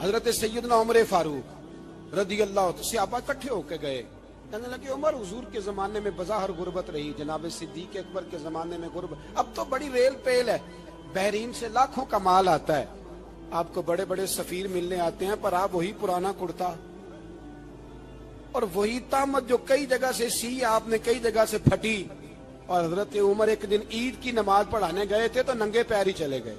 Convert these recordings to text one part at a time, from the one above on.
حضرت سیدنا عمر فاروق رضی اللہ عنہ صحابہ اکٹھے ہو کے گئے، کہنے لگے عمر حضور کے زمانے میں بظاہر غربت رہی، جناب صدیق اکبر کے زمانے میں غربت، اب تو بڑی ریل پیل ہے، بحرین سے لاکھوں کا مال آتا ہے، آپ کو بڑے بڑے سفیر ملنے آتے ہیں، پر آپ وہی پرانا کرتا اور وہی تامت جو کئی جگہ سے سی آپ نے کئی جگہ سے پھٹی۔ اور حضرت عمر ایک دن عید کی نماز پڑھانے گئے تھے تو ننگے پیر ہی چلے گئے،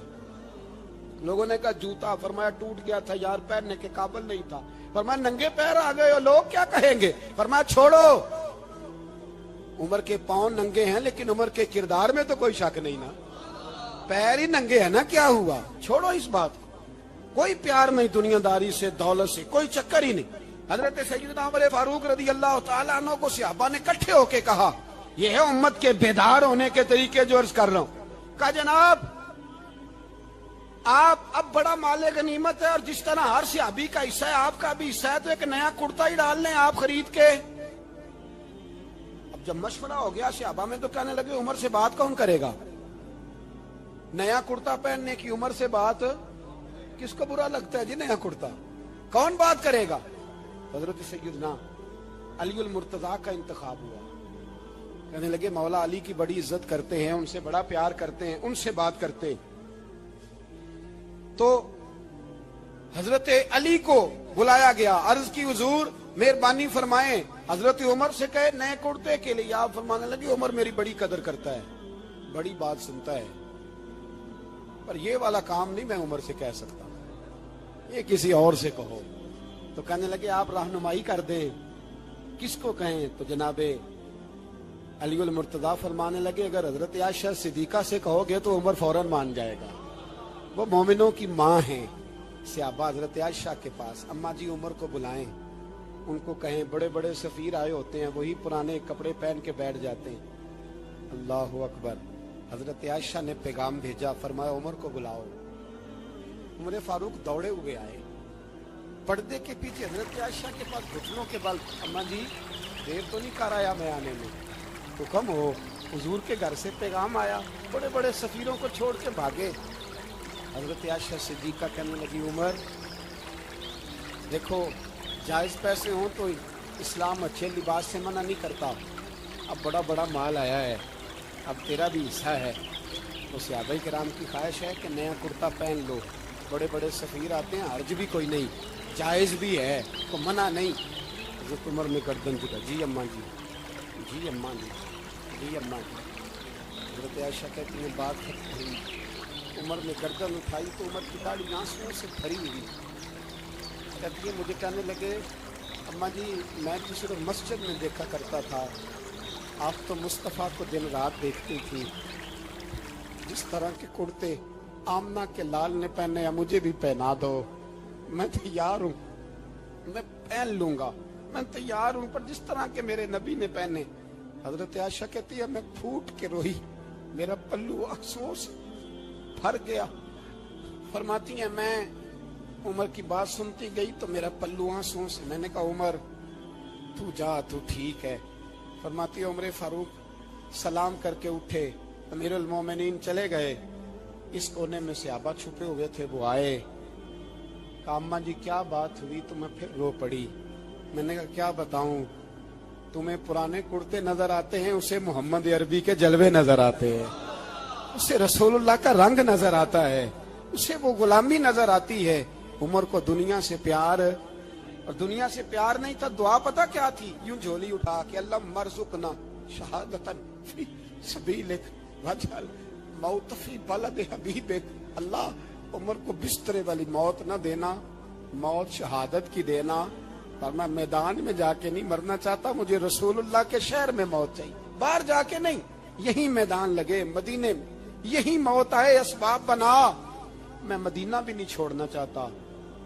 لوگوں نے کہا جوتا، فرمایا ٹوٹ گیا تھا یار، پہننے کے قابل نہیں تھا، فرمایا ننگے پیر آ گئے ہو، لوگ کیا کہیں گے، فرمایا چھوڑو، عمر کے پاؤں ننگے ہیں لیکن عمر کے کردار میں تو کوئی شک نہیں نا، پیر ہی ننگے ہیں نا، کیا ہوا، چھوڑو اس بات کو، کوئی پیار نہیں دنیا داری سے، دولت سے کوئی چکر ہی نہیں۔ حضرت سیدنا عمر فاروق رضی اللہ تعالیٰ عنہ کو صحابہ نے اکٹھے ہو کے کہا، یہ ہے امت کے بیدار ہونے کے طریقے جو عرض کر رہا ہوں، کہا جناب آپ اب بڑا مال غنیمت ہے اور جس طرح ہر صحابی کا حصہ ہے آپ کا بھی حصہ ہے، تو ایک نیا کرتا ہی ڈال لیں آپ خرید کے۔ اب جب مشورہ ہو گیا صحابہ میں تو کہنے لگے عمر سے بات کون کرے گا، نیا کرتا پہننے کی عمر سے بات کس کو برا لگتا ہے جی، نیا کرتا کون بات کرے گا۔ حضرت سیدنا علی المرتضیٰ کا انتخاب ہوا، کہنے لگے مولا علی کی بڑی عزت کرتے ہیں، ان سے بڑا پیار کرتے ہیں، ان سے بات کرتے ہیں۔ تو حضرت علی کو بلایا گیا، عرض کی حضور مہربانی فرمائیں، حضرت عمر سے کہے نئے کرتے کے لیے، آپ فرمانے لگے عمر میری بڑی قدر کرتا ہے، بڑی بات سنتا ہے، پر یہ والا کام نہیں میں عمر سے کہہ سکتا، یہ کسی اور سے کہو۔ تو کہنے لگے آپ رہنمائی کر دیں کس کو کہیں، تو جناب علی المرتضیٰ فرمانے لگے اگر حضرت عائشہ صدیقہ سے کہو گے تو عمر فوراً مان جائے گا، وہ مومنوں کی ماں ہیں۔ صحابہ حضرت عائشہ کے پاس، اماں جی عمر کو بلائیں، ان کو کہیں، بڑے بڑے سفیر آئے ہوتے ہیں وہی پرانے کپڑے پہن کے بیٹھ جاتے ہیں۔ اللہ اکبر، حضرت عائشہ نے پیغام بھیجا، فرمایا عمر کو بلاؤ۔ عمر فاروق دوڑے ہوئے آئے، پردے کے پیچھے حضرت عائشہ کے پاس گھٹنوں کے بل، اماں جی دیر تو نہیں کر آیا میں آنے میں، حکم ہو، حضور کے گھر سے پیغام آیا، بڑے بڑے سفیروں کو چھوڑ کے بھاگے۔ حضرت عائشہ صدیقہ کہنے لگی عمر دیکھو جائز پیسے ہوں تو اسلام اچھے لباس سے منع نہیں کرتا، اب بڑا بڑا مال آیا ہے، اب تیرا بھی حصہ ہے، تو صحابہ کرام کی خواہش ہے کہ نیا کرتا پہن لو، بڑے بڑے سفیر آتے ہیں، حرج بھی کوئی نہیں، جائز بھی ہے تو منع نہیں۔ حضرت عمر میں گردن جھکا، جی اماں جی، جی اماں جی، جی اماں جی۔ حضرت عائشہ کہتی ہیں بات ختم ہوئی، عمر نے گردن اٹھائی تو عمر کی داڑھی آنسوؤں سے بھری ہوئی، کہتی ہے مجھے کہنے لگے اماں جی میں تو صرف مسجد میں دیکھا کرتا تھا، آپ تو مصطفیٰ کو دن رات دیکھتی تھی، جس طرح کے کرتے آمنہ کے لال نے پہنے ہیں مجھے بھی پہنا دو، میں تیار ہوں، میں پہن لوں گا، میں تیار ہوں، پر جس طرح کے میرے نبی نے پہنے۔ حضرت عائشہ کہتی ہے میں پھوٹ کے روئی، میرا پلو آنسوؤں سے بھر گیا۔ فرماتی ہیں میں عمر کی بات سنتی گئی تو میرا پلو آنسوؤں سے، میں نے کہا عمر تو جا، تو ٹھیک ہے۔ فرماتی ہے عمر فاروق سلام کر کے اٹھے، امیر المومنین چلے گئے، اس کونے میں صحابہ چھپے ہوئے تھے، وہ آئے، کہا اماں جی کیا بات ہوئی، تو میں پھر رو پڑی۔ میں نے کہا کیا بتاؤں، تمہیں پرانے کرتے نظر آتے ہیں، اسے محمد عربی کے جلوے نظر آتے ہیں، اسے رسول اللہ کا رنگ نظر آتا ہے، اسے وہ غلامی نظر آتی ہے۔ عمر کو دنیا سے پیار، اور دنیا سے پیار نہیں تھا، دعا پتہ کیا تھی، یوں جھولی اٹھا کے اللہ مرزقنا شہادتن فی سبیلک وجعل موت فی بلد حبیبک، اللہ عمر کو بسترے والی موت نہ دینا، موت شہادت کی دینا، پر میں میدان میں جا کے نہیں مرنا چاہتا، مجھے رسول اللہ کے شہر میں موت چاہیے، باہر جا کے نہیں، یہی میدان لگے مدینے میں، یہی موت آئے، اسباب بنا، میں مدینہ بھی نہیں چھوڑنا چاہتا۔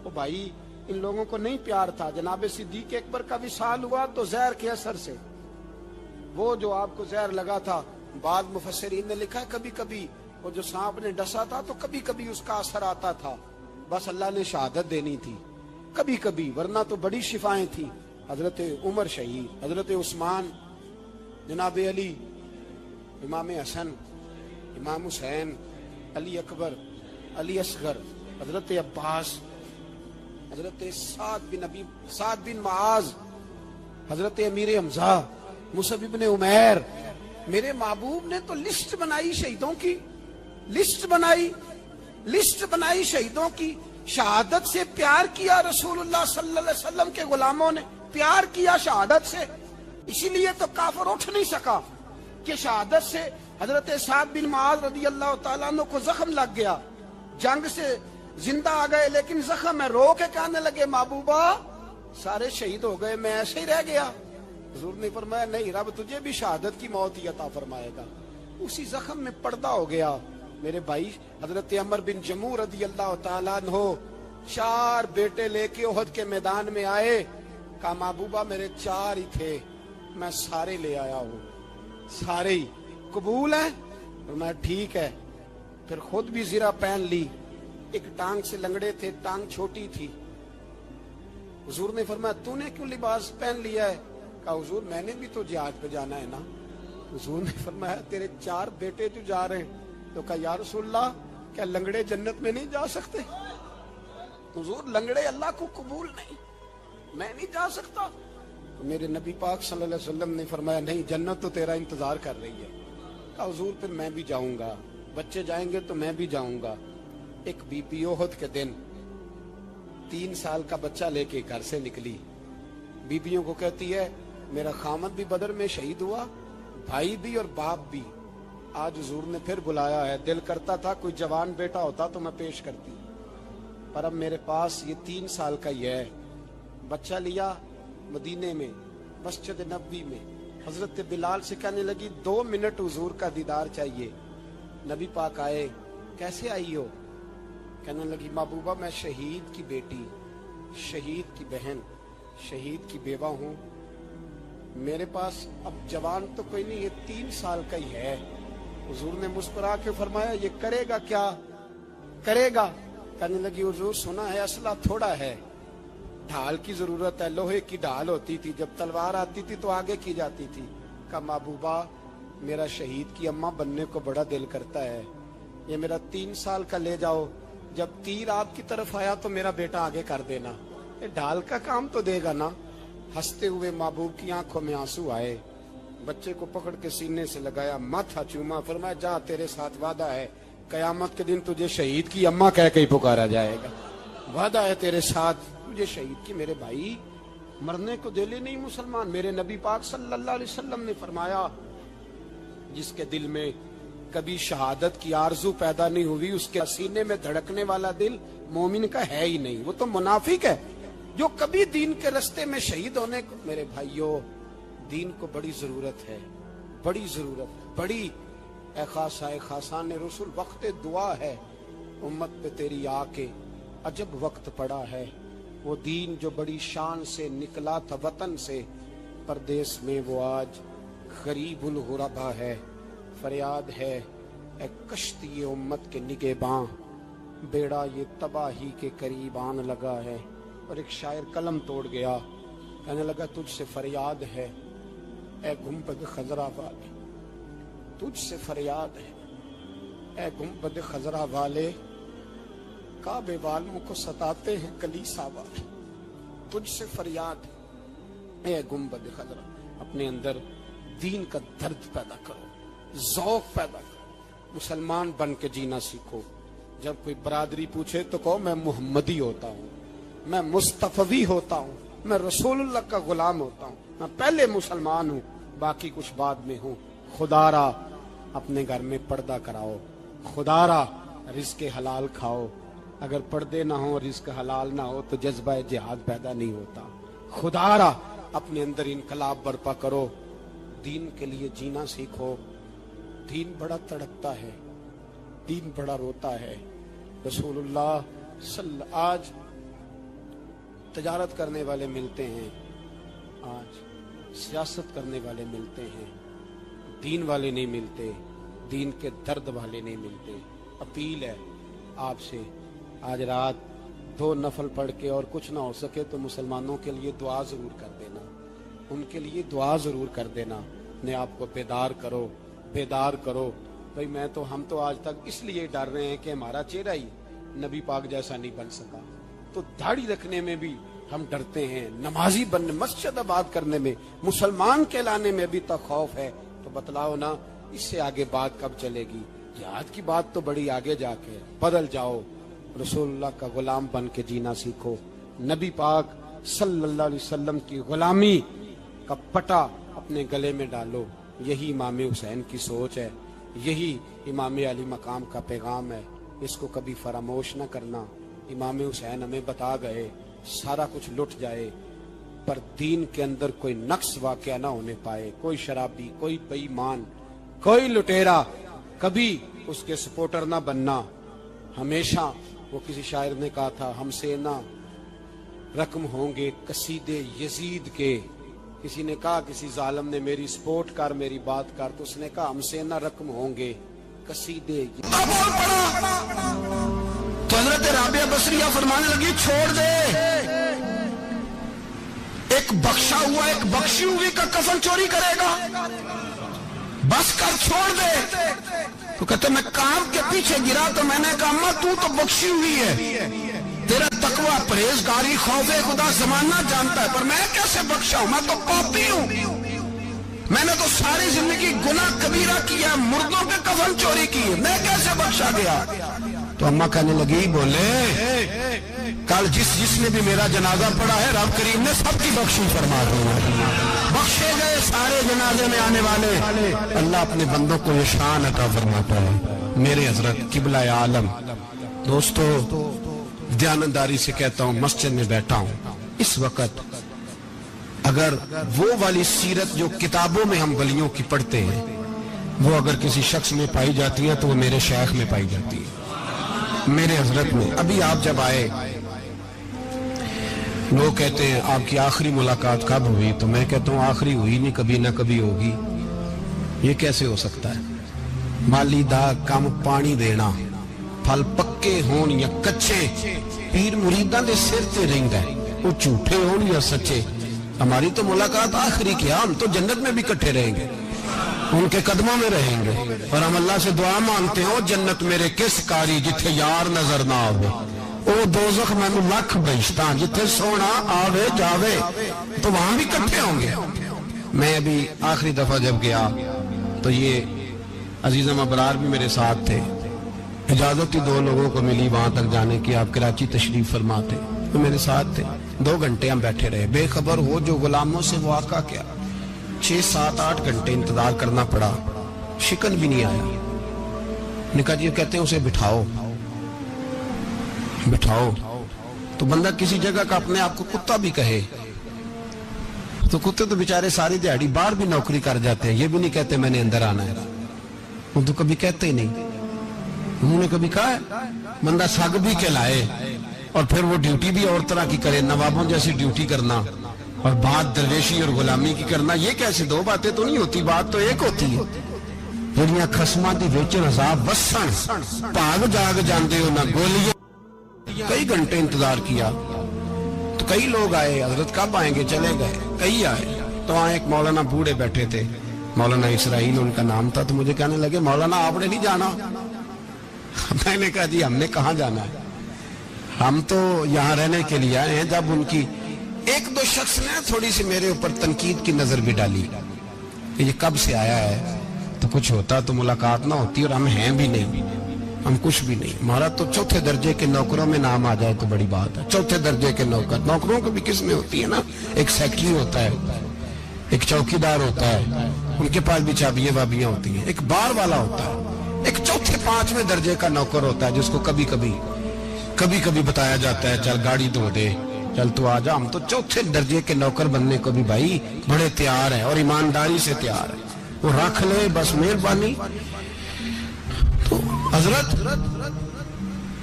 او بھائی ان لوگوں کو نہیں پیار تھا، جناب صدیق اکبر کا وصال ہوا تو زہر کے اثر سے، وہ جو آپ کو زہر لگا تھا، بعض مفسرین نے لکھا ہے کبھی کبھی وہ جو سانپ نے ڈسا تھا تو کبھی کبھی اس کا اثر آتا تھا، بس اللہ نے شہادت دینی تھی کبھی کبھی، ورنہ تو بڑی شفائیں تھیں۔ حضرت عمر شہید، حضرت عثمان، جناب علی، امام حسن، امام حسین، علی اکبر، علی اصغر، حضرت عباس، حضرت سعد بن معاذ، حضرت امیر حمزہ، مصعب بن عمیر. میرے محبوب نے تو لسٹ بنائی شہیدوں کی، لسٹ بنائی شہیدوں کی. شہادت سے پیار کیا رسول اللہ صلی اللہ علیہ وسلم کے غلاموں نے، پیار کیا شہادت سے. اسی لیے تو کافر اٹھ نہیں سکا کہ شہادت سے حضرت سعد بن معاذ رضی اللہ تعالیٰ عنہ کو زخم لگ گیا، جنگ سے زندہ آ گئے لیکن زخم ہے. رو کے کہنے لگے محبوبہ سارے شہید ہو گئے، میں ایسے ہی رہ گیا. حضور نے فرمایا نہیں، رب تجھے بھی شہادت کی موت ہی عطا فرمائے گا. اسی زخم میں پردہ ہو گیا. میرے بھائی حضرت عمر بن جموع رضی اللہ تعالیٰ عنہ 4 بیٹے لے کے احد کے میدان میں آئے. کہا محبوبہ میرے 4 ہی تھے، میں سارے لے آیا ہوں، سارے ہی قبول ہیں؟ فرمایا ٹھیک ہے. پھر خود بھی زرہ پہن لی. ایک ٹانگ سے لنگڑے تھے، ٹانگ چھوٹی تھی. حضور نے فرمایا تو نے کیوں لباس پہن لیا ہے؟ کہا حضور میں نے بھی تو جہاد پہ جانا ہے نا. حضور نے فرمایا تیرے 4 بیٹے جو جا رہے ہیں. تو کہا یا رسول اللہ کیا لنگڑے جنت میں نہیں جا سکتے؟ حضور لنگڑے اللہ کو قبول نہیں، میں نہیں جا سکتا. تو میرے نبی پاک صلی اللہ علیہ وسلم نے فرمایا نہیں، جنت تو تیرا انتظار کر رہی ہے. کہا حضور پھر میں بھی جاؤں گا، بچے جائیں گے تو میں بھی جاؤں گا. ایک بی بی احد کے دن 3 سال کا بچہ لے کے گھر سے نکلی. بیبیوں کو کہتی ہے میرا خامد بھی بدر میں شہید ہوا، بھائی بھی اور باپ بھی. آج حضور نے پھر بلایا ہے. دل کرتا تھا کوئی جوان بیٹا ہوتا تو میں پیش کرتی، پر اب میرے پاس یہ 3 سال کا ہی ہے. بچہ لیا مدینے میں مسجد نبوی میں. حضرت بلال سے کہنے لگی 2 منٹ حضور کا دیدار چاہیے. نبی پاک آئے. کیسے آئی ہو؟ کہنے لگی محبوبہ میں شہید کی بیٹی، شہید کی بہن، شہید کی بیوہ ہوں. میرے پاس اب جوان تو کوئی نہیں، یہ 3 سال کا ہی ہے. حضور نے مسکرا کے فرمایا یہ کرے گا کیا کرے گا؟ کہنے لگی حضور سنا ہے اسلحہ تھوڑا ہے، ڈھال کی ضرورت ہے. لوہے کی ڈھال ہوتی تھی، جب تلوار آتی تھی تو آگے کی جاتی تھی. کہا محبوبہ میرا شہید کی اماں بننے کو بڑا دل کرتا ہے، یہ میرا 3 سال کا لے جاؤ، جب تیر آپ کی طرف آیا تو میرا بیٹا آگے کر دینا، یہ ڈھال کا کام تو دے گا نا. ہنستے ہوئے محبوب کی آنکھوں میں آنسو آئے. بچے کو پکڑ کے سینے سے لگایا، ماتھا چوما. فرمایا جا تیرے ساتھ وعدہ ہے قیامت کے دن تجھے شہید کی اماں کہہ کے ہی پکارا جائے گا. وعدہ ہے تیرے ساتھ تجھے شہید کی. میرے بھائی مرنے کو دل ہی نہیں مسلمان. میرے نبی پاک صلی اللہ علیہ وسلم نے فرمایا جس کے دل میں کبھی شہادت کی آرزو پیدا نہیں ہوئی اس کے سینے میں دھڑکنے والا دل مومن کا ہے ہی نہیں، وہ تو منافق ہے. جو کبھی دین کے رستے میں شہید ہونے کو، میرے بھائیوں دین کو بڑی ضرورت ہے، بڑی ضرورت بڑی. اے خاصان رسول وقت دعا ہے، امت پہ تیری آ کے عجب وقت پڑا ہے. وہ دین جو بڑی شان سے نکلا تھا وطن سے، پردیس میں وہ آج غریب الغربا ہے. فریاد ہے اے کشتی امت کے نگہباں، بیڑا یہ تباہی کے قریب آن لگا ہے. اور ایک شاعر قلم توڑ گیا، کہنے لگا تجھ سے فریاد ہے اے گنبد خضرا والے، تجھ سے فریاد ہے اے گنبد خضرا والے، کعبے والوں کو ستاتے ہیں کلیسا والے. تجھ سے فریاد ہے اے گنبد خضرا. اپنے اندر دین کا درد پیدا کرو، ذوق پیدا کرو، مسلمان بن کے جینا سیکھو. جب کوئی برادری پوچھے تو کہو میں محمدی ہوتا ہوں، میں مصطفی ہوتا ہوں، میں رسول اللہ کا غلام ہوتا ہوں، میں پہلے مسلمان ہوں باقی کچھ بعد میں ہوں. خدا را اپنے گھر میں پردہ کراؤ، خدا را رزق حلال کھاؤ. اگر پردے نہ ہو، رزق حلال نہ ہو تو جذبہ جہاد پیدا نہیں ہوتا. خدا را اپنے اندر انقلاب برپا کرو، دین کے لیے جینا سیکھو. دین بڑا تڑپتا ہے، دین بڑا روتا ہے. رسول اللہ آج تجارت کرنے والے ملتے ہیں، آج سیاست کرنے والے ملتے ہیں، دین والے نہیں ملتے، دین کے درد والے نہیں ملتے. اپیل ہے آپ سے، آج رات 2 نفل پڑھ کے اور کچھ نہ ہو سکے تو مسلمانوں کے لیے دعا ضرور کر دینا، ان کے لیے دعا ضرور کر دینا. اپنے آپ کو بیدار کرو، بیدار کرو. بھئی ہم تو آج تک اس لیے ڈر رہے ہیں کہ ہمارا چہرہ ہی نبی پاک جیسا نہیں بن سکا، तो दाढ़ी रखने में भी हम डरते हैं, नमाजी बनने, मस्जिद आबाद करने में, मुसलमान कहलाने में भी तो खौफ है। तो बतलाओ ना, इससे आगे बात कब चलेगी? जिहाद की बात तो बड़ी आगे जाके। बदल जाओ, रसूलुल्लाह का गुलाम बन के जीना सीखो, नबी पाक सल्लल्लाहु अलैहि वसल्लम की गुलामी का पटा अपने गले में डालो। यही इमाम हुसैन की सोच है, यही इमाम अली मकाम का पैगाम है। इसको कभी फरामोश न करना। इमाम हुसैन हमें बता गए, सारा कुछ लुट जाए पर दीन के अंदर कोई नक्स वाक़या ना होने पाए। कोई शराबी, कोई बेईमान, कोई लुटेरा कभी उसके सपोर्टर ना बनना। हमेशा, वो किसी शायर ने कहा था, हमसे ना रकम होंगे कसीदे यजीद के। किसी ने कहा, किसी जालिम ने, मेरी सपोर्ट कर, मेरी बात कर, तो उसने कहा, हमसे ना रकम होंगे कसीदे। तो हजरत राबिया बसरिया फरमाने लगी, छोड़ दे, एक बख्शा हुआ, एक बख्शी हुई का कफन चोरी करेगा? बस कर, छोड़ दे। तो कहते मैं काम के पीछे गिरा तो मैंने कहा, अम्मा तू तो बख्शी हुई है, तेरा तकवा, परहेजगारी, खौफे खुदा जमाना जानता है, पर मैं कैसे बख्शा हूं? मैं तो पापी हूं, मैंने तो सारी जिंदगी गुनाह कबीरा किया, मुर्दों के कफन चोरी किए, मैं कैसे बख्शा गया? तो अम्मा कहने लगी, बोले कल जिसने भी मेरा जनाजा पढ़ा है, रब करीम ने सबकी बख्शी फरमा दी। बख्शे गए सारे जनाजे में आने वाले। अल्लाह अपने बंदों को ये शान अता फरमाता है। मेरे हजरत किबला आलम, दोस्तों ध्यानदारी से कहता हूं, मस्जिद में बैठा हूं इस वक्त, अगर वो वाली सीरत जो किताबों में हम वलियों की पढ़ते हैं, वो अगर किसी शख्स में पाई जाती है तो वो मेरे शेख में पाई जाती है, मेरे हजरत में। अभी आप जब आए, लोग कहते हैं आपकी आखिरी मुलाकात कब हुई? तो मैं कहता हूं आखिरी हुई नहीं, कभी ना कभी होगी। ये कैसे हो सकता है? माली दा काम पानी देना, फल पक्के होन या कच्चे, पीर मुरीदा दे सिर ते रहिंदा है, वो झूठे होन या सच्चे। हमारी तो मुलाकात आखिरी की, हम तो जन्नत में भी इकट्ठे रहेंगे, उनके कदमों में रहेंगे, और हम अल्लाह से दुआ मांगते हो, जन्नत मेरे किस कारी जिथे यार नजर ना आवे, ओ दोज़ख मैनू लख बहिश्ता जिथे सोना आवे जावे, तो वहां भी इकट्ठे होंगे। मैं अभी आखिरी दफा जब गया तो ये अजीज़म अबरार भी मेरे साथ थे, इजाजत ही 2 लोगों को मिली वहां तक जाने की, आप कराची तशरीफ फरमाते, तो मेरे साथ थे। 2 घंटे हम बैठे रहे, बेखबर हो जो गुलामों से वाक़ा क्या। 6, 7, 8 घंटे इंतजार करना पड़ा, शिकन भी नहीं आया। निकाह जी कहते हैं उसे बिठाओ बिठाओ। तो बंदा किसी जगह का अपने आप को कुत्ता भी कहे, तो कुत्ते तो बेचारे सारी दिहाड़ी बाहर भी नौकरी कर जाते हैं, ये भी नहीं कहते मैंने अंदर आना है, वो तो कभी कहते ही नहीं। उन्होंने कभी कहा है? बंदा सग भी कहलाए और फिर वो ड्यूटी भी और तरह की करे, नवाबों जैसी ड्यूटी करना और बात दरवेशी और गुलामी की करना, ये कैसे? 2 बातें तो नहीं होती, बात तो एक होती है। ਜਿਹੜੀਆਂ ਖਸਮਾਂ ਦੀ ਵਿੱਚ ਹਜ਼ਾਬ ਵਸਣ ਭਾਗ ਜਾਗ ਜਾਂਦੇ ਹੋ ना गोलियां। कई घंटे इंतजार किया तो कई लोग आए, हजरत कब आएंगे? चले गए। कई आए तो वहां एक मौलाना बूढ़े बैठे थे, मौलाना इसराइल उनका नाम था। तो मुझे कहने लगे, मौलाना आपने नहीं जाना? मैंने कहा जी हमने कहाँ जाना है, हम तो यहाँ रहने के लिए आए हैं। जब उनकी 1-2 शख्स ने थोड़ी सी मेरे ऊपर तनकीद की नजर भी डाली, ये कब से आया है, तो कुछ होता तो मुलाकात ना होती, और हम हैं भी नहीं, हम कुछ भी नहीं। हमारा तो 4थे दर्जे के नौकरों में नाम आ जाए तो बड़ी बात है। 4थे दर्जे के नौकर, नौकरों को भी किस में होती है ना, एक सेक्रेटरी होता है, एक चौकीदार होता है, उनके पास भी चाबियां वाबियां होती हैं, एक बार वाला होता है, एक 4थे 5वें दर्जे का नौकर होता है जिसको कभी कभी बताया जाता है चल गाड़ी धो दे, चल तू आ जा। हम तो 4थे दर्जे के नौकर बनने को भी भाई बड़े तैयार हैं और ईमानदारी से तैयार है, वो रख ले बस मेहरबानी। तो हजरत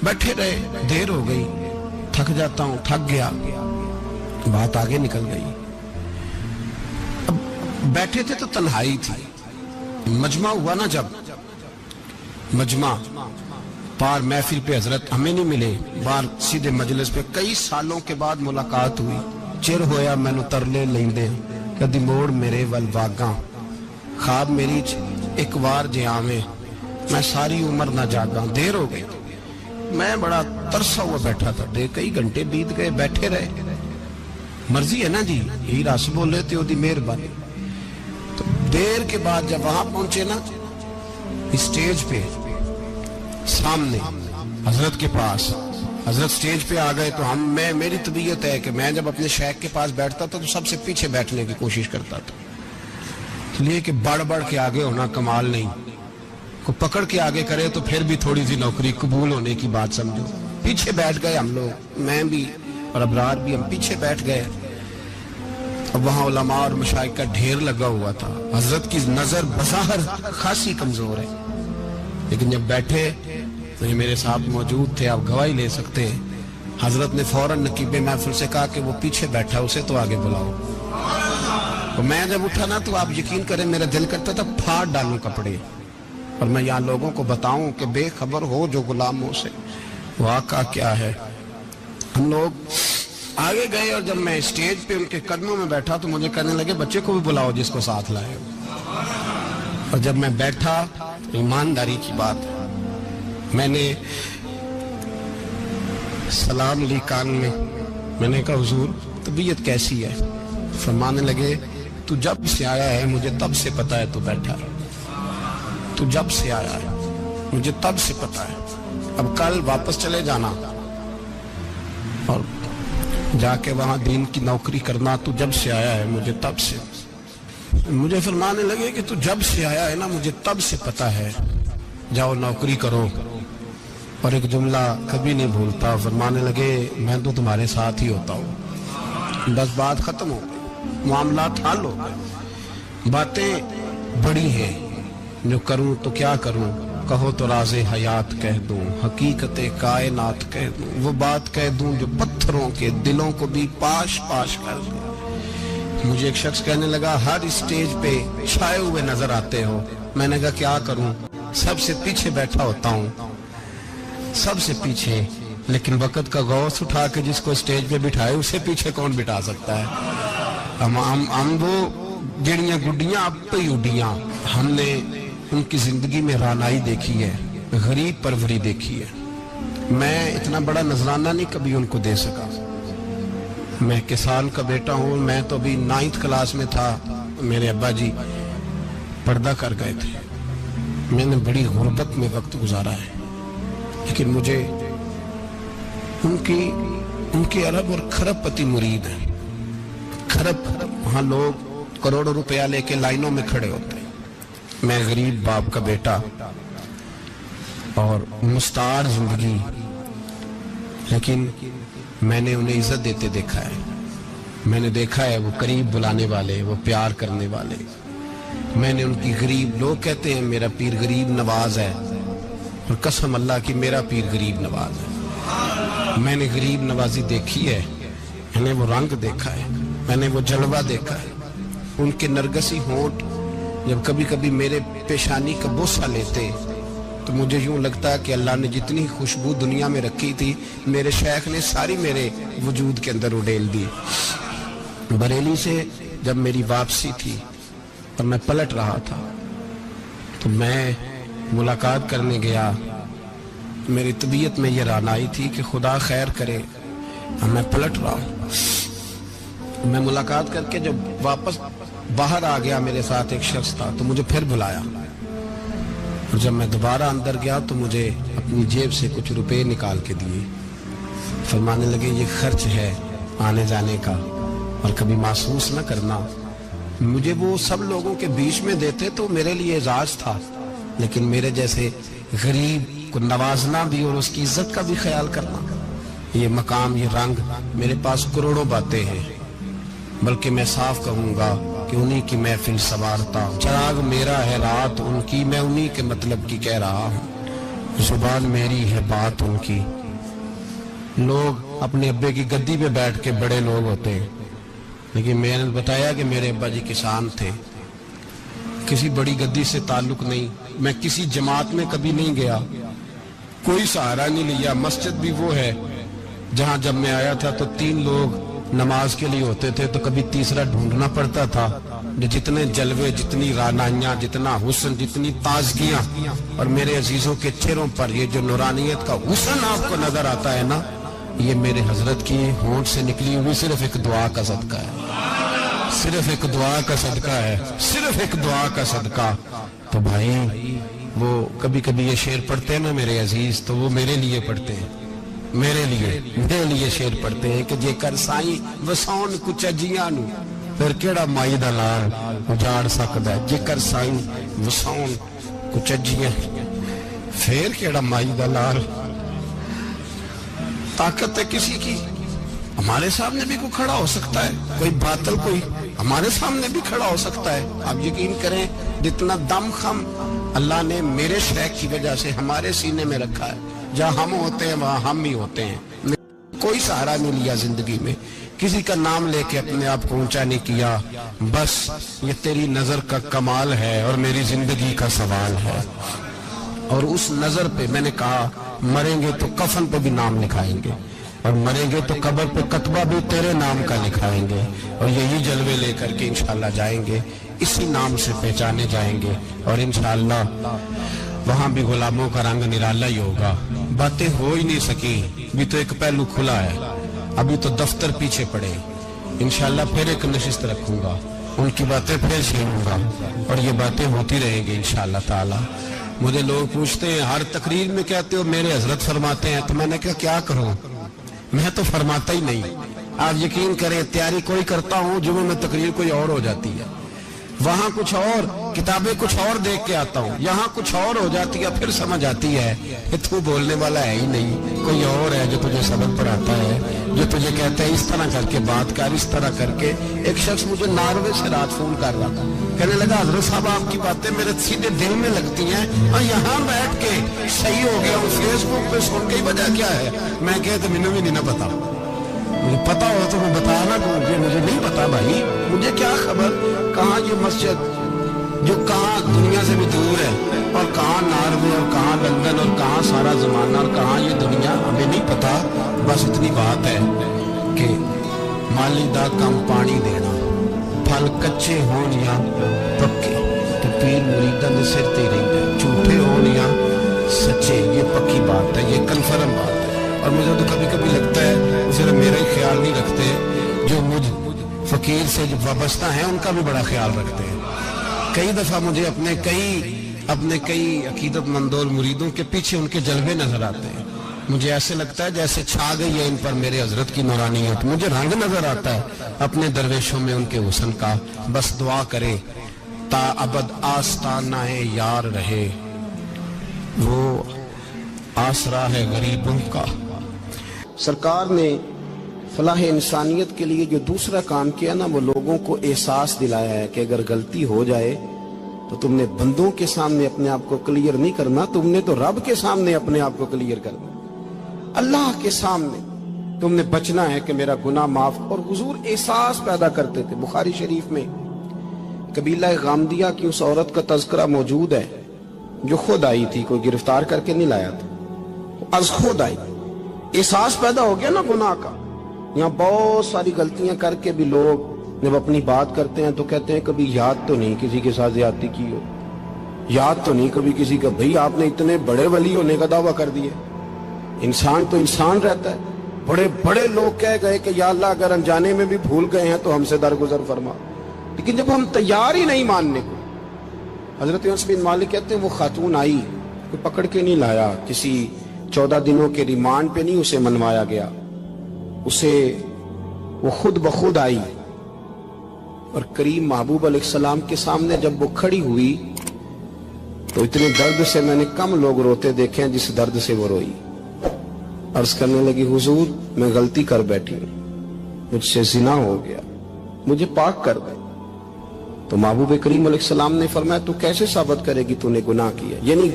बैठे रहे, देर हो गई, थक जाता हूं, थक गया, बात आगे निकल गई। अब बैठे थे तो तन्हाई थी, मजमा हुआ ना, जब मजमा पार महफिल पे हजरत हमें नहीं मिले, बाहर सीधे मजलिस पे कई सालों के बाद मुलाकात हुई। चिर होया मैनू तरले लेंदे, कदी मोड़ मेरे वल वागा, ख्वाब मेरी एक बार जे आवे, मैं सारी उम्र ना जागा। देर हो गई, मैं बड़ा तरसा हुआ बैठा था, कई घंटे बीत गए, बैठे रहे। मर्जी है ना जी, यही रस बोले थे ओदी मेहरबानी। तो देर के बाद जब वहां पहुंचे ना, स्टेज पे सामने हजरत के पास, हजरत स्टेज पे आ गए, तो मेरी तबीयत है कि मैं जब अपने शेख के पास बैठता था तो सबसे पीछे बैठने की कोशिश करता था, इसलिए कि बढ़ बढ़ के आगे होना कमाल नहीं, को पकड़ के आगे करे तो फिर भी थोड़ी सी नौकरी कबूल होने की बात समझो। पीछे बैठ गए हम लोग, मैं भी और अबरार भी, हम पीछे बैठ गए। अब वहां उलमा और मशाइख का ढेर लगा हुआ था। हजरत की नजर बज़ाहिर खासी कमजोर है, लेकिन जब बैठे तो ये मेरे साथ मौजूद थे, आप गवाही ले सकते हैं। हजरत ने फौरन नकीबे महफिल से कहा कि वो पीछे बैठा, उसे तो आगे बुलाओ। तो मैं जब उठा ना तो आप यकीन करें मेरा दिल करता था फाड़ डालूं कपड़े, और मैं यहाँ लोगों को बताऊं कि बेखबर हो जो गुलामों से, वाक़ा क्या है। हम लोग आगे गए और जब मैं स्टेज पे उनके कदमों में बैठा तो मुझे कहने लगे बच्चे को भी बुलाओ जिसको साथ लाए हो। और जब मैं बैठा, ईमानदारी की बात, मैंने सलाम ली कान में, मैंने कहा हुजूर तबीयत कैसी है? फरमाने लगे तू जब से आया है मुझे तब से पता है तू बैठा है, तू जब से आया है मुझे तब से पता है, अब कल वापस चले जाना और जाके वहां दीन की नौकरी करना, तू जब से आया है मुझे तब से। मुझे फरमाने लगे कि तू जब से आया है ना मुझे तब से पता है, जाओ नौकरी करो। और एक जुमला कभी नहीं भूलता, फरमाने लगे मैं तो तुम्हारे साथ ही होता हूँ। बस बात खत्म हो गई, मामलात हल हो गए। बातें बड़ी हैं, जो करूं तो क्या करूं, कहो तो राज़े हयात कह दूं, हकीकते कायनात कह दूं, वो बात कह दूं जो पत्थरों के दिलों को भी पाश पाश कर दे। मुझे एक शख्स कहने लगा हर स्टेज पे छाए हुए नजर आते हो। मैंने कहा क्या करूं, सबसे पीछे बैठा होता हूं, सबसे पीछे, लेकिन वक़्त का गौस उठा के जिसको स्टेज पे बिठाए उसे पीछे कौन बिठा सकता है। हम वो जड़ियां गुड्डियां आप पे उड़ियां, हमने उनकी जिंदगी में रानाई देखी है, गरीब परवरी देखी है। मैं इतना बड़ा नजराना नहीं कभी उनको दे सका। मैं किसान का बेटा हूँ, मैं तो अभी 9th क्लास में था, मेरे अब्बा जी पर्दा कर गए थे। मैंने बड़ी गुर्बत में वक्त गुजारा है, लेकिन मुझे उनके अरब और खरब पति मुरीद है। खरब वहाँ लोग करोड़ों रुपया लेके लाइनों में खड़े होते हैं। मैं गरीब बाप का बेटा और मुस्तार जिंदगी, लेकिन मैंने उन्हें इज्जत देते देखा है। मैंने देखा है वो करीब बुलाने वाले, वो प्यार करने वाले। मैंने उनकी गरीब, लोग कहते हैं मेरा पीर गरीब नवाज है, और कसम अल्लाह की मेरा पीर गरीब नवाज है। मैंने गरीब नवाजी देखी है, मैंने वो रंग देखा है, मैंने वो जलवा देखा है। उनके नरगसी होंठ जब कभी कभी मेरे पेशानी का बोसा लेते तो मुझे यूं लगता कि अल्लाह ने जितनी खुशबू दुनिया में रखी थी मेरे शेख ने सारी मेरे वजूद के अंदर उड़ेल दी। बरेली से जब मेरी वापसी थी और मैं पलट रहा था तो मैं मुलाकात करने गया। मेरी तबीयत में ये रानाई थी कि खुदा खैर करे, मैं पलट रहा हूँ। मैं मुलाकात करके जब वापस बाहर आ गया, मेरे साथ एक शख्स था, तो मुझे फिर बुलाया। और जब मैं दोबारा अंदर गया तो मुझे अपनी जेब से कुछ रुपए निकाल के दिए। फरमाने लगे ये खर्च है आने जाने का, और कभी महसूस न करना। मुझे वो सब लोगों के बीच में देते तो मेरे लिए एजाज था, लेकिन मेरे जैसे गरीब को नवाजना भी और उसकी इज्जत का भी ख्याल करना, ये मकाम, ये रंग, मेरे पास करोड़ों बातें हैं, बल्कि मैं साफ कहूंगा कि उन्हीं की महफिल संवारता हूं। चराग मेरा है रात उनकी, मैं उन्हीं के मतलब की कह रहा हूँ। जुबान मेरी है बात उनकी। लोग अपने अब्बे की गद्दी पे बैठ के बड़े लोग होते हैं, लेकिन मैंने बताया कि मेरे अब्बा जी किसान थे, किसी बड़ी गद्दी से ताल्लुक नहीं। मैं किसी जमात में कभी नहीं गया, कोई सहारा नहीं लिया। मस्जिद भी वो है जहां जब मैं आया था तो 3 लोग नमाज के लिए होते थे तो कभी तीसरा ढूंढना पड़ता था। जितने जलवे, जितनी रानाइयां, जितना हुस्न, जितनी ताजगियां, और मेरे अजीजों के चेहरों पर ये जो नूरानियत का हुस्न आपको नजर आता है ना, ये मेरे हजरत की होंठ से निकली हुई सिर्फ एक दुआ का सदका है, सिर्फ एक दुआ का सदका है, सिर्फ एक दुआ का सदका। तो भाई वो कभी कभी ये शेर पढ़ते हैं ना मेरे अजीज, तो वो मेरे लिए पढ़ते हैं, मेरे लिए शेर पढ़ते हैं कि जेकर साईं वसाउन कुछ अजियां नू फिर केड़ा माई दा लाल उजाड़ सकदा है। जेकर साईं वसाउन कुछ अजियां फिर केड़ा माई दा लाल। ताकत है किसी की, हमारे सामने भी कोई खड़ा हो सकता है, कोई बातल कोई हमारे सामने भी खड़ा हो सकता है। आप यकीन करें, जितना दम खम अल्लाह ने मेरे शैख की वजह से हमारे सीने में रखा है, जहाँ हम होते हैं वहाँ हम ही होते हैं। कोई सहारा नहीं लिया जिंदगी में, किसी का नाम लेके अपने आप को ऊंचा नहीं किया। बस ये तेरी नजर का कमाल है और मेरी जिंदगी का सवाल है। और उस नजर पे मैंने कहा, मरेंगे तो कफन पे भी नाम लिखाएंगे, और मरेंगे तो कब्र पे कतबा भी तेरे नाम का लिखाएंगे, और यही जलवे लेकर के इंशाल्लाह जाएंगे, इसी नाम से पहचाने जाएंगे, और इंशाल्लाह वहां भी गुलामों का रंग निराला ही होगा। बातें हो ही नहीं सकी, भी तो एक पहलू खुला है, अभी तो दफ्तर पीछे पड़े। इंशाल्लाह फिर एक नशिस्त रखूंगा, उनकी बातें फिर छेड़ूंगा, और ये बातें होती रहेंगी इंशाल्लाह ताला। मुझे लोग पूछते हैं, हर तकरीर में कहते हो मेरे हजरत फरमाते हैं, तो मैंने कहा क्या करूं, मैं तो फरमाता ही नहीं। आप यकीन करें, तैयारी कोई करता हूं, जुमे में तकरीर कोई और हो जाती है, वहां कुछ और, किताबें कुछ और देख के आता हूँ, यहाँ कुछ और हो जाती है। फिर समझ आती है कि तू बोलने वाला है ही नहीं, कोई और है जो तुझे सबक पढ़ाता है, जो तुझे कहता है इस तरह करके बात कर, इस तरह करके। एक शख्स मुझे नार्वे से रात फोन कर रहा था, कहने लगा हजरत साहब आपकी बातें मेरे सीधे दिल में लगती हैं, और यहाँ बैठ के सही हो गया हूँ, फेसबुक पे सुन के वजह क्या है। मैं कह तो मैंने भी नहीं ना पता, मुझे पता हो तो मैं बताना क्यों, मुझे नहीं पता भाई, मुझे क्या खबर कहाँ ये मस्जिद जो कहाँ दुनिया से भी दूर है, और कहाँ नार्वे, और कहाँ लंदन, और कहाँ सारा जमाना, और कहाँ ये दुनिया, हमें नहीं पता। बस इतनी बात है कि माली दा कम पानी देना, फल कच्चे होन या पक्के, तो पीर मुरीदां दे सिर ते रहिंदा, झूठे होन या सच्चे, ये पक्की बात है, ये कन्फर्म बात है। और मुझे तो कभी कभी लगता है सिर्फ मेरा ही ख्याल नहीं रखते, जो मुझ फकीर से जो वाबस्ता है उनका भी बड़ा ख्याल रखते हैं। कई दफा मुझे अपने कई अकीदतमंदों मुरीदों के पीछे उनके जलवे नजर आते हैं। मुझे ऐसे लगता है जैसे छा गई है इन पर मेरे हजरत की नूरानियत, मुझे रंग नजर आता है अपने दरवेशों में उनके हुस्न का। बस दुआ करे ता अबद आस्ताना है यार रहे, वो आसरा है गरीबों का। सरकार ने फलाह इंसानियत के लिए जो दूसरा काम किया ना, वो लोगों को एहसास दिलाया है कि अगर गलती हो जाए तो तुमने बंदों के सामने अपने आप को क्लियर नहीं करना, तुमने तो रब के सामने अपने आप को क्लियर करना, अल्लाह के सामने तुमने बचना है कि मेरा गुनाह माफ। और हुजूर एहसास पैदा करते थे। बुखारी शरीफ में कबीला गामदिया की उस औरत का तज़किरा मौजूद है जो खुद आई थी, कोई गिरफ्तार करके नहीं लाया था, आज खुद आई। एहसास पैदा हो गया ना गुनाह का। यहाँ बहुत सारी गलतियां करके भी लोग जब अपनी बात करते हैं तो कहते हैं कभी याद तो नहीं किसी के साथ ज्यादती की हो, याद तो नहीं कभी किसी का, भाई आपने इतने बड़े वली होने का दावा कर दिया। इंसान तो इंसान रहता है। बड़े बड़े लोग कह गए कि या अल्लाह अगर अनजाने में भी भूल गए हैं तो हमसे दरगुजर फरमा, लेकिन जब हम तैयार ही नहीं मानने को। हजरत अनस बिन मालिक कहते हैं वो खातून आई, कोई पकड़ के नहीं लाया, किसी 14 दिनों के रिमांड पे नहीं उसे मनवाया गया, उसे वो खुद बखुद आई। और करीम महबूब अलैहिस्सलाम के सामने जब वो खड़ी हुई तो इतने दर्द से मैंने कम लोग रोते देखे हैं जिस दर्द से वो रोई। अर्ज करने लगी हुजूर मैं गलती कर बैठी हूं, मुझसे जिना हो गया, मुझे पाक कर दे। तो महबूब करीम अलैहिस्सलाम ने फरमाया तू कैसे साबित करेगी तूने गुनाह किया, यानी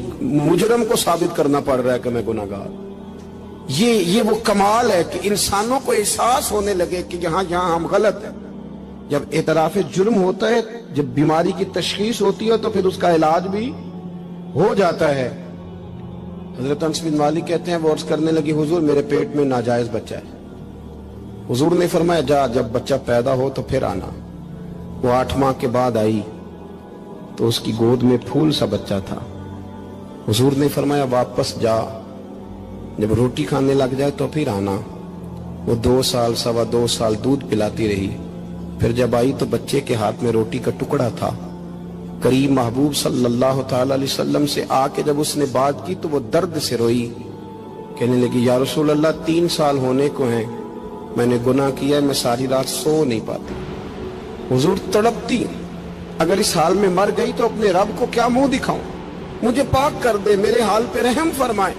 मुजरम को साबित करना पड़ रहा है कि मैं गुनाहगार। ये वो कमाल है कि इंसानों को एहसास होने लगे कि यहाँ हम गलत हैं। जब एतराफ़ जुर्म होता है, जब बीमारी की तशखीस होती है तो फिर उसका इलाज भी हो जाता है। हजरत अनस बिन मालिक कहते हैं वो अर्ज करने लगी हुजूर मेरे पेट में नाजायज बच्चा है, हुजूर ने फरमाया जा, जब बच्चा पैदा हो तो फिर आना। वो 8 माह के बाद आई तो उसकी गोद में फूल सा बच्चा था। हुजूर ने फरमाया वापस जा, जब रोटी खाने लग जाए तो फिर आना। वो 2 साल, 2.25 साल दूध पिलाती रही। फिर जब आई तो बच्चे के हाथ में रोटी का टुकड़ा था। करीम महबूब सल्लल्लाहु ताला अलैहि वसल्लम से आके जब उसने बात की तो वो दर्द से रोई, कहने लगी या रसूल अल्लाह 3 साल होने को हैं, मैंने गुनाह किया, मैं सारी रात सो नहीं पाती। हुजूर तड़पती, अगर इस हाल में मर गई तो अपने रब को क्या मुंह दिखाऊं, मुझे पाक कर दे, मेरे हाल पे रहम फरमाए।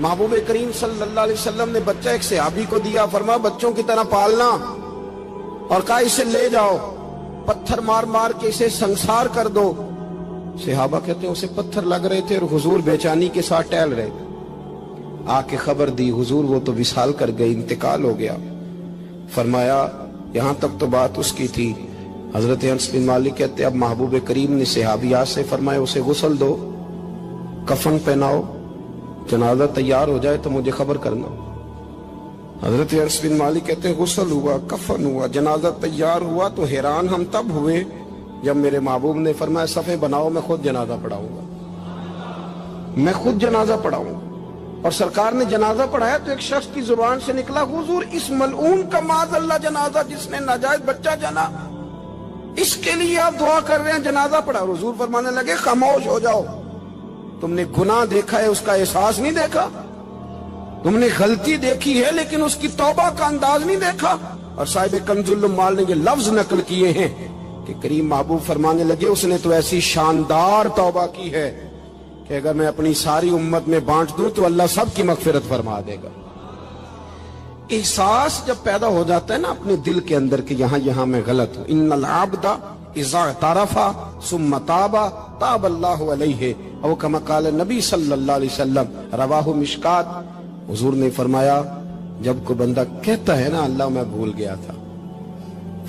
महबूब करीम सल्लल्लाहु अलैहि वसल्लम ने बच्चा एक सहाबी को दिया, फरमाया बच्चों की तरह पालना, और कहा इसे ले जाओ, पत्थर मार मार के इसे संसार कर दो। सहाबा कहते हैं उसे पत्थर लग रहे थे और हुजूर बेचैनी के साथ टहल रहे थे। आके खबर दी, हुजूर वो तो विसाल कर गई, इंतकाल हो गया। फरमाया यहां तक तो बात उसकी थी। हजरत अनस बिन मालिक कहते अब महबूब करीम ने सहाबियात से फरमाया उसे गुस्ल दो, कफन पहनाओ, जनाजा तैयार हो जाए तो मुझे खबर करना। हजरत अनस बिन मालिक कहते हैं गुस्ल हुआ, कफन हुआ, जनाजा तैयार हुआ तो हैरान हम तब हुए जब मेरे महबूब ने फरमाया सफ़े बनाओ, मैं खुद जनाजा पढ़ाऊंगा, मैं खुद जनाजा पढ़ाऊंगा। और सरकार ने जनाजा पढ़ाया तो एक शख्स की जुबान से निकला हुजूर इस मलऊन का माज़अल्लाह जनाजा जिसने नाजायज बच्चा जना, इसके लिए आप दुआ कर रहे हैं, जनाजा पढ़ा। हुजूर फरमाने लगे खामोश हो जाओ, तुमने गुनाह देखा है उसका एहसास नहीं देखा, तुमने गलती देखी है लेकिन उसकी तौबा का अंदाज नहीं देखा। और साहिब कंजुल माल ने ये लफ्ज नकल किए हैं कि करीम महबूब फरमाने लगे उसने तो ऐसी शानदार तौबा की है कि अगर मैं अपनी सारी उम्मत में बांट दूं तो अल्लाह सबकी मगफिरत फरमा देगा। एहसास जब पैदा हो जाता है ना अपने दिल के अंदर कि यहाँ यहाँ मैं गलत हूं, इन्नल आब्दा इज़ा तारफा सुम्मा ताबा ताबल्लाहु अलैहि औ कमा क़ाल नबी सल्लल्लाहु अलैहि वसल्लम रवाहु मिशकात। हुजूर ने फरमाया जब कोई बंदा कहता है ना अल्लाह मैं भूल गया था,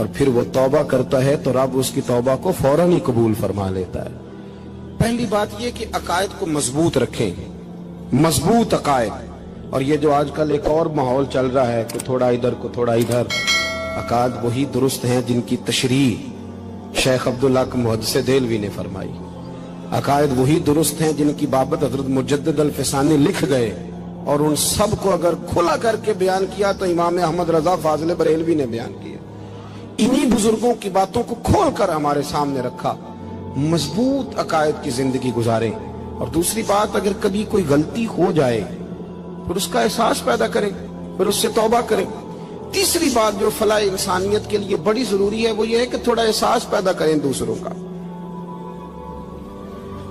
और फिर वो तौबा करता है तो रब उसकी तौबा को फौरन ही कबूल फरमा लेता है। पहली बात ये कि अकायद को मजबूत रखें, मजबूत अकायद। और ये जो आजकल एक और माहौल चल रहा है कि थोड़ा इधर को थोड़ा इधर, अकायद वही दुरुस्त हैं जिनकी तशरीह शेख अब्दुल्लाह मुहद्दिस देलवी ने फरमाई। अकायद वही दुरुस्त हैं जिनकी बाबत हजरत मुजद्दिद अल-फिसानी लिख गए, और उन सब को अगर खुला करके बयान किया तो इमाम अहमद रजा फाजिल बरेलवी ने बयान किया। इन्हीं बुजुर्गों की बातों को खोल कर हमारे सामने रखा। मजबूत अकायद की जिंदगी गुजारें। और दूसरी बात, अगर कभी कोई गलती हो जाए फिर उसका एहसास पैदा करें, फिर उससे तौबा करें। तीसरी बात जो फलाह इंसानियत के लिए बड़ी जरूरी है वो ये है कि थोड़ा एहसास पैदा करें दूसरों का।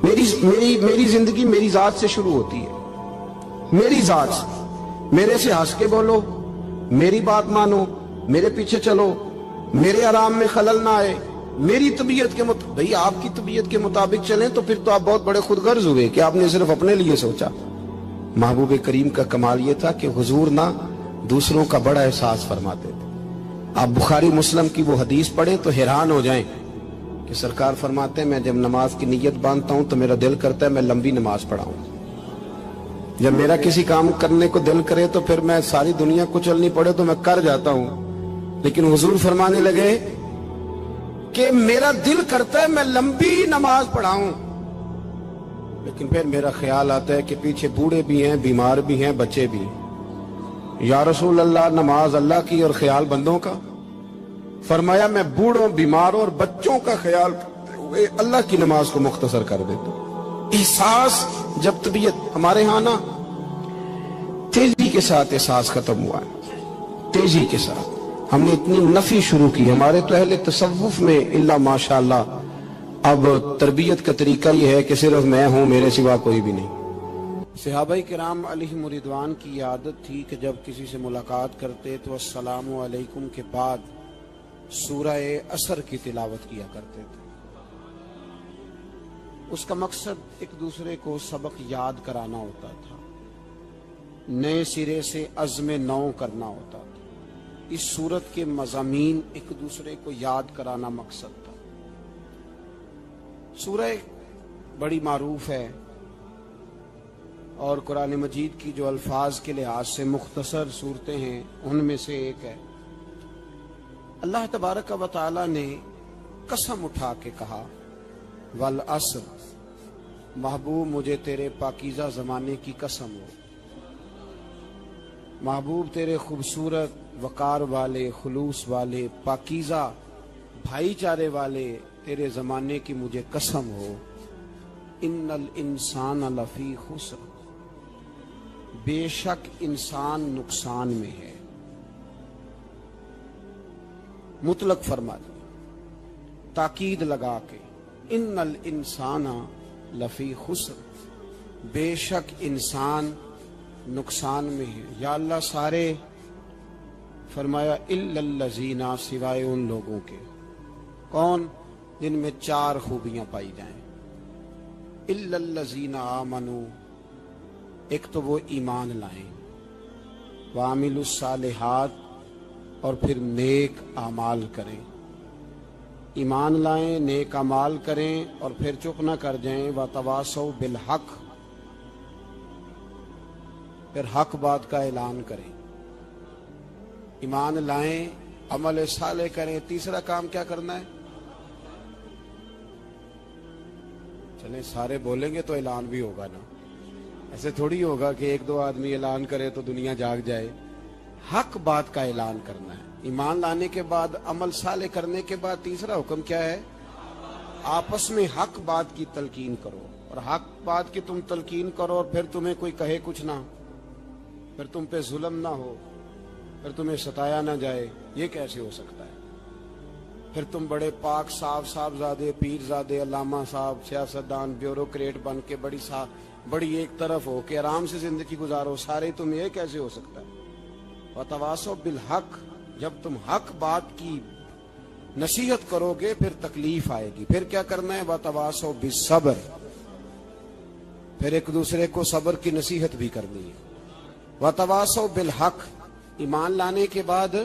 मेरी जिंदगी मेरी जात से शुरू होती है, मेरी जात से। मेरे से हंस के बोलो, मेरी बात मानो, मेरे पीछे चलो, मेरे आराम में खलल ना आए, मेरी तबीयत के मुताबिक। भाई आपकी तबीयत के मुताबिक चलें तो फिर तो आप बहुत बड़े खुदगर्ज हुए कि आपने सिर्फ अपने लिए सोचा। महबूब करीम का कमाल ये था कि हुजूर ना दूसरों का बड़ा एहसास फरमाते थे। आप बुखारी मुस्लिम की वो हदीस पढ़े तो हैरान हो जाएं कि सरकार फरमाते हैं मैं जब नमाज की नीयत बांधता हूं तो मेरा दिल करता है मैं लंबी नमाज पढ़ाऊं। जब मेरा किसी काम करने को दिल करे तो फिर मैं सारी दुनिया कुचलनी पड़े तो मैं कर जाता हूं। लेकिन हुजूर फरमाने लगे कि मेरा दिल करता है मैं लंबी नमाज पढ़ाऊं, लेकिन फिर मेरा ख्याल आता है कि पीछे बूढ़े भी हैं, बीमार भी हैं, बच्चे भी। या रसूल अल्लाह नमाज अल्लाह की और ख्याल बंदों का। फरमाया मैं बूढ़ों, बीमारों और बच्चों का ख्याल करते हुए अल्लाह की नमाज को मुख्तसर कर देता हूं। एहसास जब तबीयत हमारे यहाँ ना तेजी के साथ एहसास खत्म हुआ है, तेजी के साथ हमने इतनी नफी शुरू की। हमारे तो अहले तसव्वुफ में इल्ला माशाअल्लाह अब तरबियत का तरीका ये है कि सिर्फ मैं हूं, मेरे सिवा कोई भी नहीं। सहाबाए किराम अलैहिम रिदवान की आदत थी कि जब किसी से मुलाकात करते तो अस्सलामु अलैकुम के बाद सूरह असर की तिलावत किया करते थे। उसका मकसद एक दूसरे को सबक याद कराना होता था, नए सिरे से अज़्म नौ करना होता था। इस सूरत के मज़ामीन एक दूसरे को याद कराना मकसद था। सूरह बड़ी मारूफ है और कुरान मजीद की जो अल्फाज के लिहाज से मुख्तसर सूरतें हैं उनमें से एक है। اللہ تبارک و تعالی نے قسم اٹھا کے کہا والعصر، محبوب مجھے تیرے پاکیزہ زمانے کی قسم ہو، محبوب تیرے خوبصورت وقار والے، خلوص والے، پاکیزہ بھائی چارے والے تیرے زمانے کی مجھے قسم ہو، ان الانسان لفی خسر، بے شک انسان نقصان میں ہے۔ مطلق فرما دیا، تاکید لگا کے، ان الانسان لفی خسر، بے شک انسان نقصان میں ہے۔ یا اللہ سارے، فرمایا الا الذین، سوائے ان لوگوں کے، کون؟ جن میں 4 خوبیاں پائی جائیں۔ الا الذین آمنوا، ایک تو وہ ایمان لائیں، وعملوا الصالحات، اور پھر نیک اعمال کریں۔ ایمان لائیں، نیک اعمال کریں، اور پھر چپ نہ کر جائیں، وتواصوا بالحق، پھر حق بات کا اعلان کریں۔ ایمان لائیں، عمل صالح کریں، تیسرا کام کیا کرنا ہے؟ چلیں سارے بولیں گے تو اعلان بھی ہوگا نا، ایسے تھوڑی ہوگا کہ 1-2 آدمی اعلان کرے تو دنیا جاگ جائے۔ حق بات کا اعلان کرنا ہے۔ ایمان لانے کے بعد، عمل صالح کرنے کے بعد تیسرا حکم کیا ہے؟ آپس میں حق بات کی تلقین کرو، اور حق بات کی تم تلقین کرو، اور پھر تمہیں کوئی کہے کچھ نہ، پھر تم پہ ظلم نہ ہو، پھر تمہیں ستایا نہ جائے، یہ کیسے ہو سکتا ہے؟ پھر تم بڑے پاک صاحبزادے، پیرزادے، علامہ صاحب، سیاستدان، بیوروکریٹ بن کے بڑی ایک طرف ہو کے آرام سے زندگی گزارو سارے، تم یہ کیسے ہو سکتا ہے؟ وتواصوا بالحق، جب تم حق بات کی نصیحت کرو گے پھر تکلیف آئے گی۔ پھر کیا کرنا ہے؟ وتواصوا بالصبر، پھر ایک دوسرے کو صبر کی نصیحت بھی کرنی ہے۔ وتواصوا بالحق، ایمان لانے کے بعد،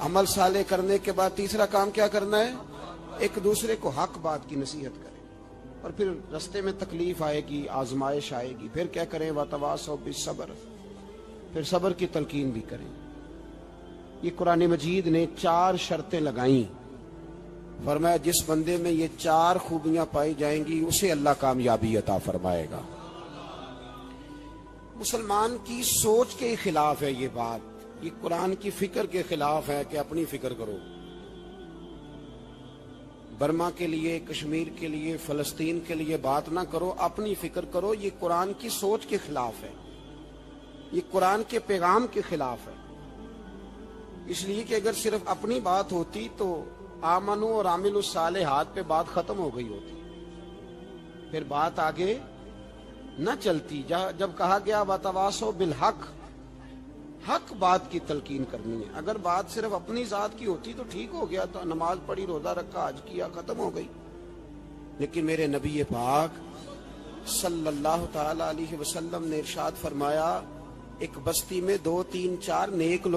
عمل صالح کرنے کے بعد تیسرا کام کیا کرنا ہے؟ ایک دوسرے کو حق بات کی نصیحت کریں، اور پھر رستے میں تکلیف آئے گی، آزمائش آئے گی، پھر کیا کریں؟ وتواصوا بالصبر، پھر صبر کی تلقین بھی کریں۔ یہ قرآن مجید نے 4 شرطیں لگائیں، فرمایا جس بندے میں یہ 4 خوبیاں پائی جائیں گی اسے اللہ کامیابی عطا فرمائے گا۔ مسلمان کی سوچ کے خلاف ہے یہ بات، یہ قرآن کی فکر کے خلاف ہے کہ اپنی فکر کرو۔ برما کے لیے، کشمیر کے لیے، فلسطین کے لیے بات نہ کرو، اپنی فکر کرو۔ یہ قرآن کی سوچ کے خلاف ہے، یہ قرآن کے پیغام کے خلاف ہے۔ اس لیے کہ اگر صرف اپنی بات ہوتی تو آمنو اور عاملوا الصالحات پہ بات ختم ہو گئی ہوتی، پھر بات آگے نہ چلتی۔ جب کہا گیا وتواصوا بالحق، حق بات کی تلقین کرنی ہے۔ اگر بات صرف اپنی ذات کی ہوتی تو ٹھیک ہو گیا تھا، نماز پڑھی، روزہ رکھا، حج کیا، ختم ہو گئی۔ لیکن میرے نبی پاک صلی اللہ تعالی علیہ وسلم نے ارشاد فرمایا، ایک بستی میں 2 3 4 نیک لوگ